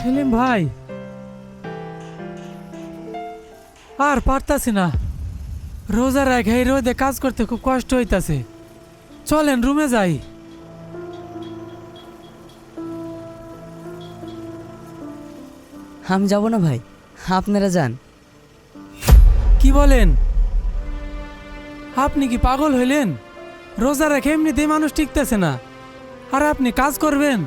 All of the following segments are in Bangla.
সেলিম ভাই, আর পারতাছি না। রোজা রাখ, এই রোদে কাজ করতে খুব কষ্ট হইতাছে। চলেন রুমে যাই। আমি যাব না ভাই, আপনারা যান। কি বলেন? আপনি কি পাগল হইলেন? রোজা রেখে এমনিতেই মানুষ টিকতেছে না, আর আপনি কাজ করবেন?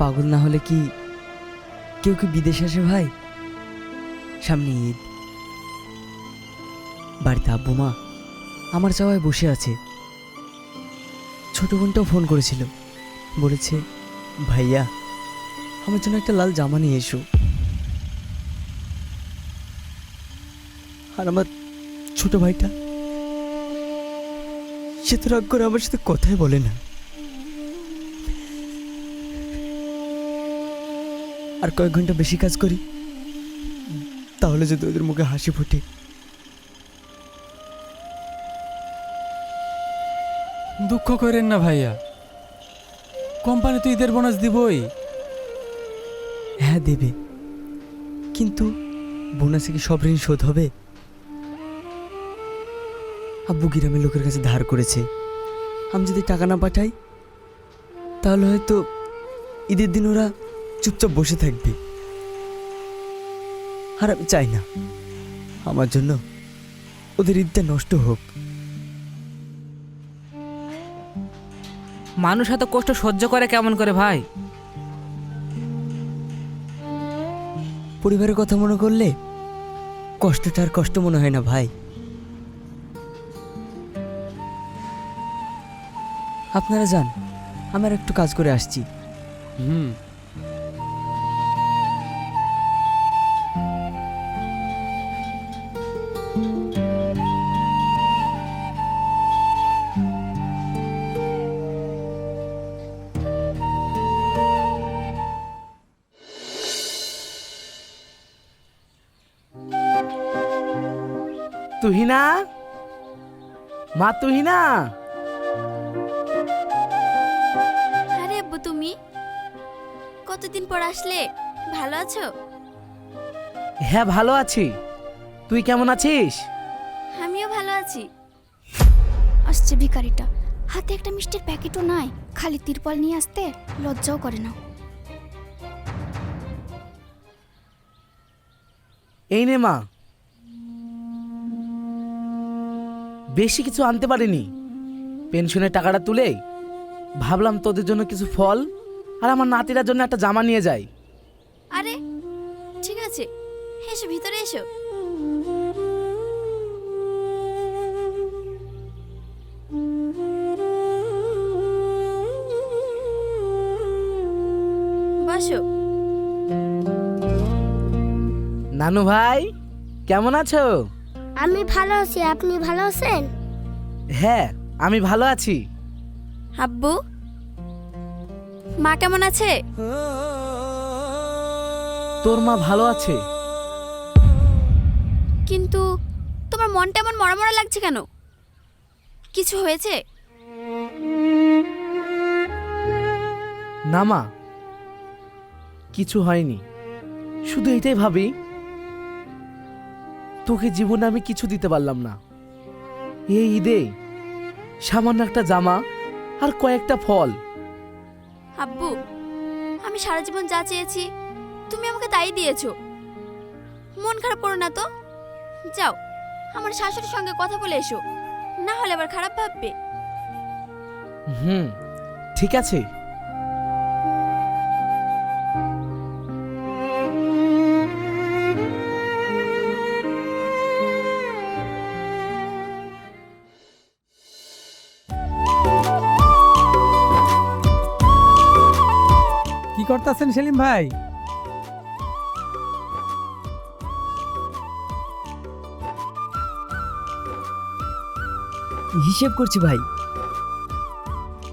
পাগল না হলে কি কেউ কি বিদেশে আসে ভাই? সামনে ঈদ, বাড়িতে আব্বু মা আমার চাওয়ায় বসে আছে। ছোট বোনটাও ফোন করেছিল, বলেছে ভাইয়া আমার জন্য একটা লাল জামা নিয়ে এসো। আর আমার ছোট ভাইটা, সে তো রাগ করে আমার সাথে কথাই বলে না। আর কয়েক ঘন্টা বেশি কাজ করি, তাহলে যদি ওদের মুখে হাসি ফোটে। দুঃখ করেন না ভাইয়া, কোম্পানি তো ঈদের বোনাস দিবই। হ্যাঁ দেবে, কিন্তু বোনাসে কি সব ঋণ শোধ হবে? আব্বু গ্রামের লোকের কাছে ধার করেছে, আমি যদি টাকা না পাঠাই তাহলে হয়তো ঈদের দিন ওরা চুপচাপ বসে থাকবে। আর আমি চাই না আমার জন্য ওদের ঈদটা নষ্ট হোক। মানুষ এত কষ্ট সহ্য করে কেমন করে ভাই? পরিবারের কথা মনে করলে কষ্টটা আর কষ্ট মনে হয় না ভাই। আপনারা যান, আমার একটু কাজ করে আসছি। হুম। তুহিনা, মা তুহিনা। আরে আব্বু, তুমি কতদিন পর আসলে? ভালো আছো? হ্যাঁ ভালো আছি, তুই কেমন আছিস? আমিও ভালো আছি। আসছে ভিখারিটা, হাতে একটা মিষ্টির প্যাকেটও নাই, খালি তিরপল নিয়ে আসতে লজ্জাও করে না। এই নে মা, বেশি কিছু আনতে পারিনি। পেনশনের টাকাটা তুলে ভাবলাম তোদের জন্য কিছু ফল আর আমার নাতিরার জন্য একটা জামা নিয়ে যাই। আরে ঠিক আছে, এসো ভিতরে এসো। বসো। নানু ভাই, কেমন আছো? আমি ভালো আছি, আপনি ভালো আছেন? হ্যাঁ আমি ভালো আছি। আব্বু, মা কেমন আছে? তোর মা ভালো আছে। কিন্তু তোমার মনটা এমন মরা মরা লাগছে কেন? কিছু হয়েছে? না মা, কিছু হয়নি। শুধু এটাই ভাবি, তোকে জীবনে আমি কিছু দিতে পারলাম না। এই ঈদে সামান্য একটা জামা আর কয়েকটা ফল। আব্বু, আমি সারা জীবন যা চেয়েছি তুমি আমাকে তাই দিয়েছো। মন খারাপ করো না তো। যাও, আমার শাশুড়ির সঙ্গে কথা বলে এসো, না হলে আবার খারাপ ভাববে। ঠিক আছে। কি করতেছেন সেলিম ভাই? হিসেব করছি ভাই।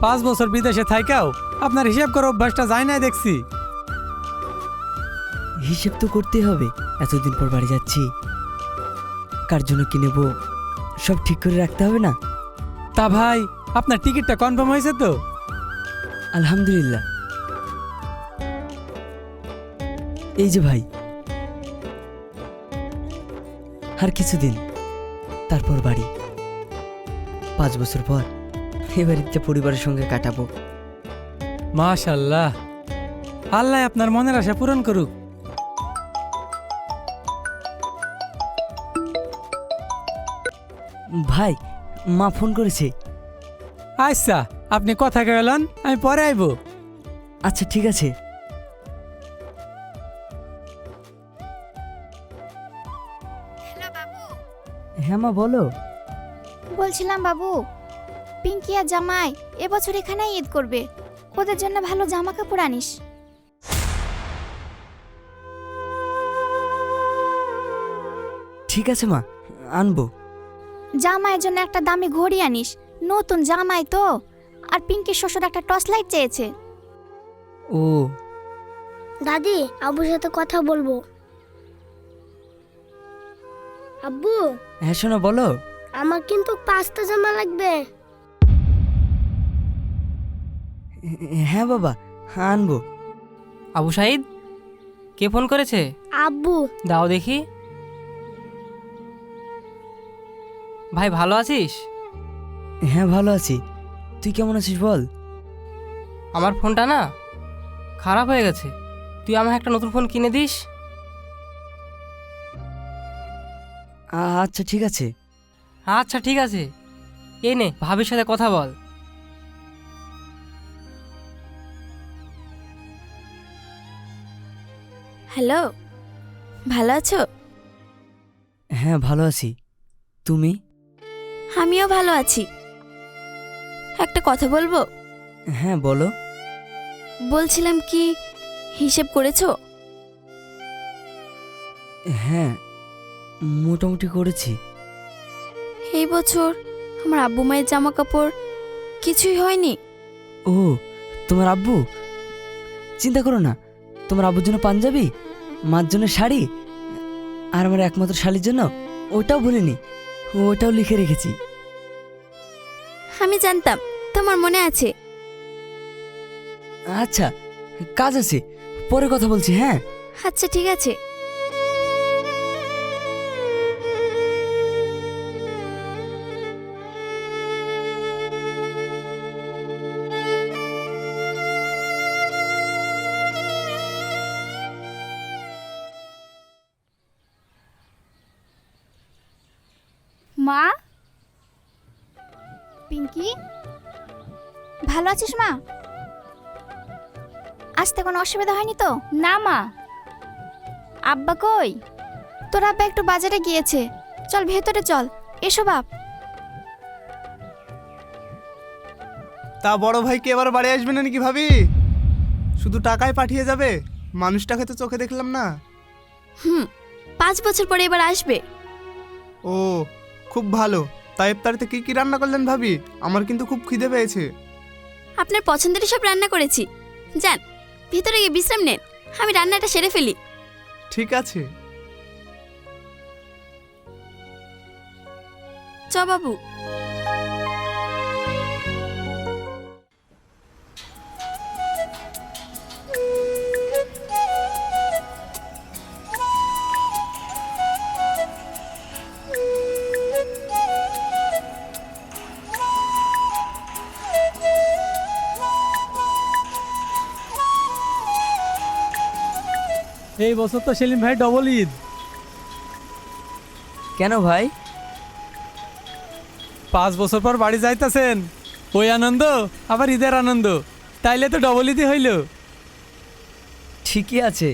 5 বছর বিদেশে থাইকাও আপনার হিসাব করার অভ্যাসটা যায় না দেখছি। হিসেব তো করতেই হবে, এতদিন পর বাড়ি যাচ্ছি, কার জন্য কি নেব সব ঠিক করে রাখতে হবে না? তা ভাই, আপনার টিকিটটা কনফার্ম হয়েছে তো? আলহামদুলিল্লাহ। এই যে ভাই, আর কিছুদিন তারপর বাড়ি। 5 বছর পর এই বাড়িতে পরিবারের সঙ্গে কাটাবো। মাশাআল্লাহ, আল্লাহ আপনার মনের আশা পূরণ করুক। ভাই, মা ফোন করেছে। আচ্ছা, আপনি কথা গেলেন, আমি পরে আইব। আচ্ছা ঠিক আছে। হ্যালো বাবু, হ্যাঁ মা বলো। বলছিলাম বাবু, পিঙ্কি আর জামাই এবছর এখানেই ঈদ করবে, ওদের জন্য ভালো জামা কাপড় আনিস। ঠিক আছে মা, আনবো। জামাইয়ের জন্য একটা দামি ঘড়ি আনিস, নতুন জামাই তো। আর পিঙ্কির শ্বশুর একটা টর্চ লাইট চেয়েছে। ও, দাদি, আব্বুর সাথে কথা বলবো। আব্বু, হ্যাঁ শোনো বলো। আমার কিন্তু 5টা জামা লাগবে। হ্যাঁ বাবা, আনবো। আবু সাইদ, কে ফোন করেছে? আব্বু, দাও দেখি। ভাই ভালো আছিস? হ্যাঁ ভালো আছি, তুই কেমন আছিস বল? আমার ফোনটা না খারাপ হয়ে গেছে, তুই আমাকে একটা নতুন ফোন কিনে দিস। আচ্ছা ঠিক আছে। আচ্ছা ঠিক আছে, এই নে ভাবির সাথে কথা বল। হ্যালো, ভালো আছো? হ্যাঁ ভালো আছি, তুমি? আমিও ভালো আছি। একটা কথা বলবো? হ্যাঁ বলো। বলছিলাম কি, হিসেব করেছো? হ্যাঁ মোটামুটি করেছি। এই বছর আমার আব্বু মায়ের জামা কাপড় কিছুই হয়নি। ও, তোমার আব্বু? চিন্তা করো না, তোমার আব্বুর জন্য পাঞ্জাবি, মার জন্য শাড়ি, আর আমার একমাত্র শালির জন্য ওটাও ভুলিনি, ওটাও লিখে রেখেছি। আমি জানতাম তোমার মনে আছে। আচ্ছা, কাজ আছে, পরে কথা বলছি। হ্যাঁ আচ্ছা ঠিক আছে। মা, পিঙ্কি, ভালো আছিস মা? আসতে কোনো অসুবিধা হয়নি তো? না মা। আব্বা কই? তোর আব্বা একটু বাজারে গিয়েছে, চল ভেতরে চল। এসো বাপ। তা বড় ভাই কি এবার বাড়ি আসবে না নাকি ভাবি? শুধু টাকায় পাঠিয়ে যাবে, মানুষটাকে তো চোখে দেখলাম না। 5 বছর পরে এবার আসবে। ও, খুব ভালো। তাই ইফতারিতে কি কি রান্না করলেন ভাবি? আমার কিন্তু খুব খিদে পেয়েছে। আপনার পছন্দের সব রান্না করেছি, যান ভিতরে গিয়ে বিশ্রাম নেন, আমি রান্নাটা সেরে ফেলি। ঠিক আছে। চ বাবু। এই বছর তো সেলিম ভাই ডবল ঈদ। কেন ভাই? 5 বছর পর বাড়ি যাইতাছেন, ওই আনন্দ আবার ঈদের আনন্দ, তাইলে তো ডবল ঈদই হইল। ঠিকই আছে,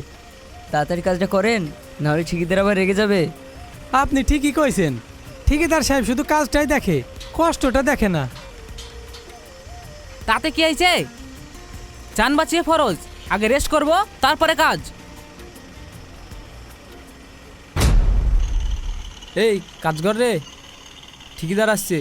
তাড়াতাড়ি কাজটা করেন, নাহলে ঠিকিদের আবার রেগে যাবে। আপনি ঠিকই কইছেন, ঠিকাদার সাহেব শুধু কাজটাই দেখে, কষ্টটা দেখে না। তাতে কি হয়েছে? চান বাঁচিয়ে ফরজ, আগে রেস্ট করব তারপরে কাজ। এই কাজ কর রে, ঠিকাদার আসছে।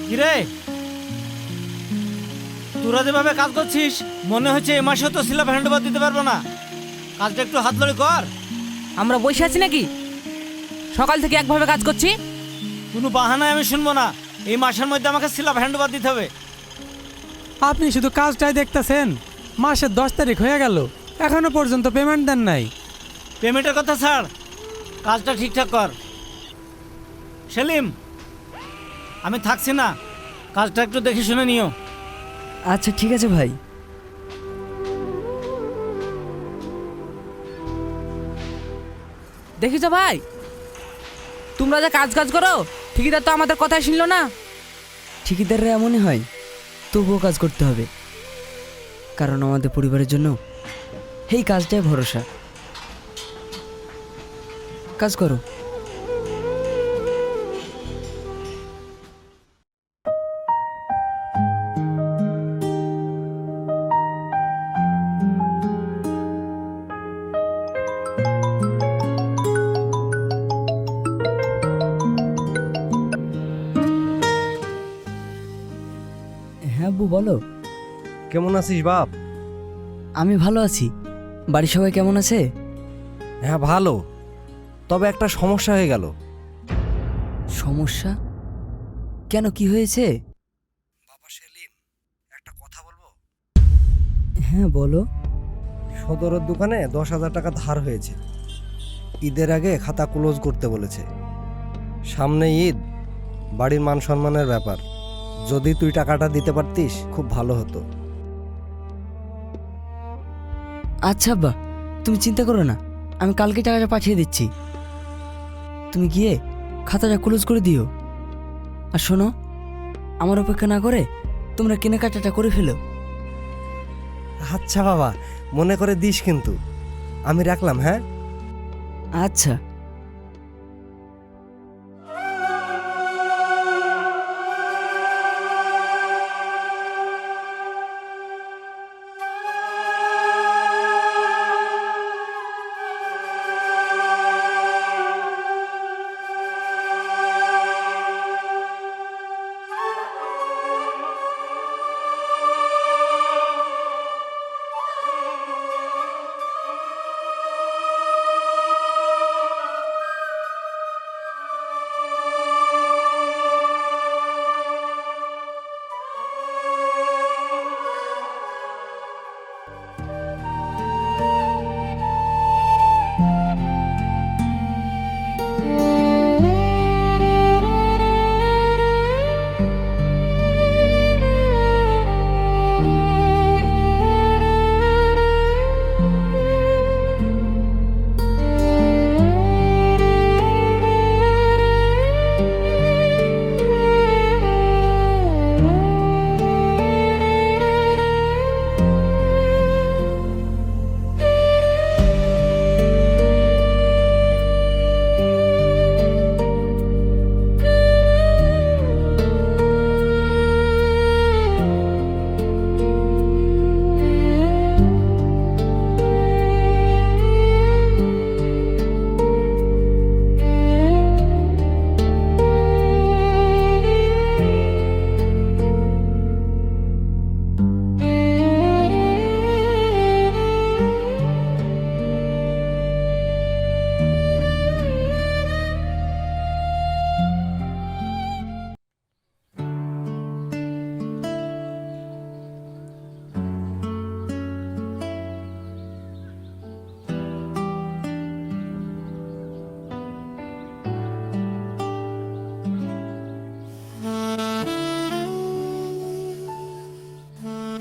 কিরে তোরা যেভাবে কাজ করছিস মনে হচ্ছে এ মাসেও তো স্ল্যাব হ্যান্ডওভার দিতে পারবো না। কাজটা একটু হাত ধরে কর। আমরা বসে আছি নাকি? সকাল থেকে একভাবে কাজ করছি। কোনো বাহানায় আমি শুনবো না। এই মাসের মধ্যে আমাকে স্ল্যাব হ্যান্ডওভার দিতে হবে। আপনি শুধু কাজটাই দেখতেছেন। মাসের 10 তারিখ হয়ে গেল, এখনো পর্যন্ত পেমেন্ট দেন নাই। পেমেন্টের কথা ছাড়, কাজটা ঠিকঠাক কর। সেলিম, আমি থাকছি না, কাজটা একটু দেখে শুনে নিও। আচ্ছা ঠিক আছে ভাই। দেখিস ভাই, তোমরা যে কাজ কাজ করো, ঠিকাদার তো আমাদের কথাই শুনলো না। ঠিকাদাররা এমনই হয়, তবুও কাজ করতে হবে, কারণ আমাদের পরিবারের জন্য এই কাজটাই ভরসা। কাজ করো। হ্যাঁ আব্বু বলো। কেমন আছিস বাপ? আমি ভালো আছি, বাড়ির সবাই কেমন আছে? হ্যাঁ ভালো, তবে একটা সমস্যা হয়ে গেল। সমস্যা? কেন, কি হয়েছে? বাবা সেলিম, একটা কথা বলবো? হ্যাঁ বলো। সদরের দোকানে 10,000 টাকা ধার হয়েছে। ঈদের আগে খাতা ক্লোজ করতে বলেছে। সামনে ঈদ, বাড়ির মান সম্মানের ব্যাপার। যদি তুই টাকাটা দিতে পারতিস খুব ভালো হতো। আচ্ছা আব্বা, তুমি চিন্তা করো না, আমি কালকে টাকাটা পাঠিয়ে দিচ্ছি। তুমি গিয়ে খাতাটা ক্লোজ করে দিও। আর শোনো, আমার অপেক্ষা না করে তোমরা কেনাকাটাটা করে ফেলো। আচ্ছা বাবা, মনে করে দিস কিন্তু। আমি রাখলাম, হ্যাঁ? আচ্ছা।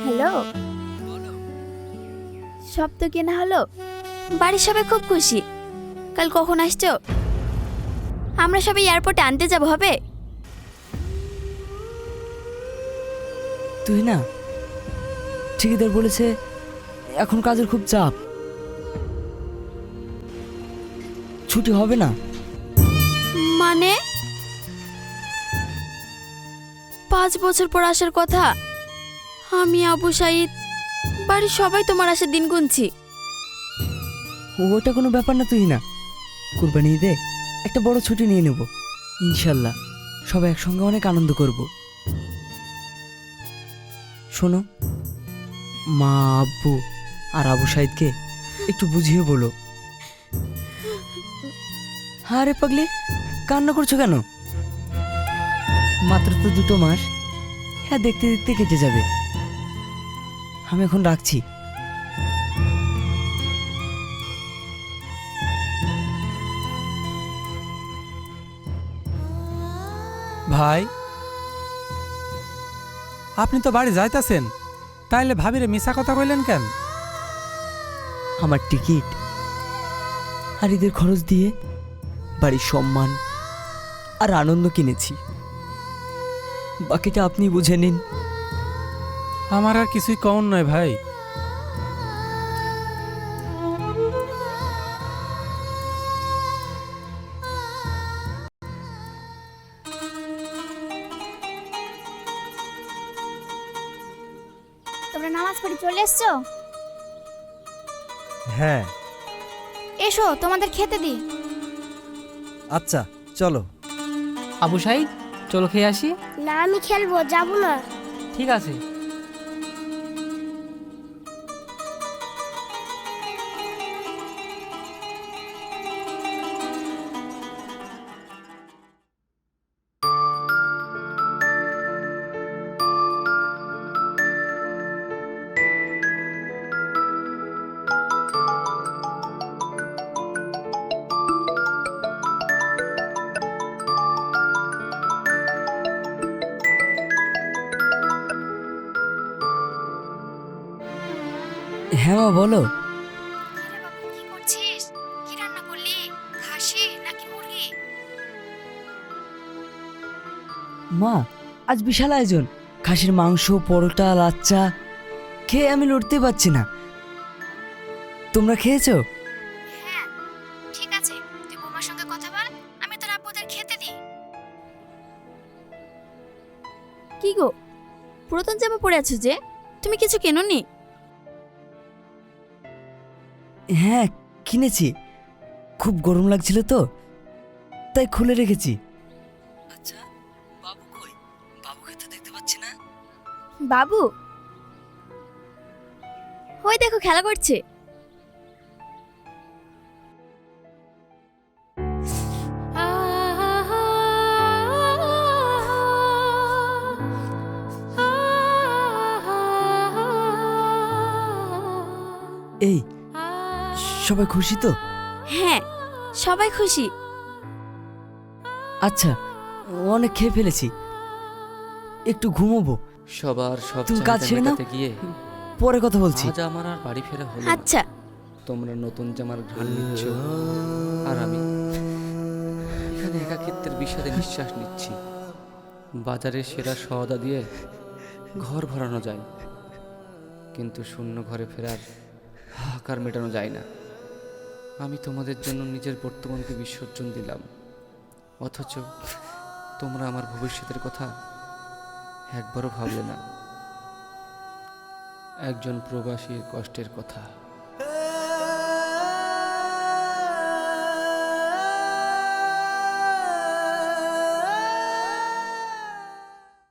হ্যালো, সব তো কেনা হলো, বাড়ির সবাই খুব খুশি। কাল কখন আসছো? আমরা সবাই এয়ারপোর্টে আনতে যাব, হবে? তুই না, ঠিকাদার বলেছে এখন কাজের খুব চাপ, ছুটি হবে না। মানে 5 বছর পর আসার কথা। আমি, আবু সাইদ, বাড়ির সবাই তোমার আসার দিন গুনছি। ওটা কোনো ব্যাপার না, তুই না, কুরবানি ঈদে একটা বড় ছুটি নিয়ে নেব ইনশাল্লাহ। সবাই একসঙ্গে অনেক আনন্দ করব। শোনো, মা, আব্বু আর আবু সাইদকে একটু বুঝিয়ে বলো। আরে পাগলি, কান্না করছো কেন? মাত্র তো 2 মাস, হ্যাঁ দেখতে দেখতে কেটে যাবে। আমি এখন রাখছি। ভাই, আপনি তো বাড়ি যাইতাছেন, তাইলে ভাবিরে মিছা কথা কইলেন কেন? আমার টিকিট আর ঈদের খরচ দিয়ে বাড়ির সম্মান আর আনন্দ কিনেছি, বাকিটা আপনি বুঝে নিন। আমার আর কিছুই কম নয় ভাই। তোমরা নামাজ পড়ে চলে এসছো? হ্যাঁ। এসো, তোমাদের খেতে দিই। আচ্ছা চলো। আবু সাইদ, চলো খেয়ে আসি। না আমি খেলবো, যাবো না। ঠিক আছে। হ্যাঁ মা, বলো। কি করছিস? কি রান্না করলি? খাসি নাকি মুরগি? মা, আজ বিশাল আয়োজন, খাসির মাংস, পরোটা, লাচ্চা, খেয়ে আমি লড়তে পারছি না। তোমরা খেয়েছো? হ্যাঁ, ঠিক আছে, তুই বৌমার সঙ্গে কথা বল, আমি তোর আব্বুদের খেতে দিই। কি গো, পুরাতন জামা পরে আছো যে, তুমি কিছু কেননি? হ্যাঁ কিনেছি, খুব গরম লাগছিল তো তাই খুলে রেখেছি। আচ্ছা, বাবু কই? বাবুকে তো দেখতে পাচ্ছি না। বাবু ওই দেখো খেলা করছে। এই, সবাই খুশি তো? হ্যাঁ, সবাই খুশি। আচ্ছা, অনেক খেয়ে ফেলেছি, একটু ঘুমোবো। সবার সব তুমি কাজ চাহিদা সেরে নাও, মেটাতে গিয়ে পরে কথা বলছি। আজ আমার আর বাড়ি ফেরা হলো না। আচ্ছা। তোমরা নতুন জামার ঘ্রাণ নিচ্ছ আর আমি এখানে একাকিত্বের বিষাদে নিঃশ্বাস নিচ্ছি। বাজারে সেরা সওদা দিয়ে ঘর ভরানো যায়, কিন্তু শূন্য ঘরে ফেরার হাহাকার মেটানো যায় না। আমি তোমাদের জন্য নিজের বর্তমানকে বিসর্জন দিলাম, অথচ তোমরা আমার ভবিষ্যতের কথা একবারও ভাবলে না। একজন প্রবাসীর কষ্টের কথা।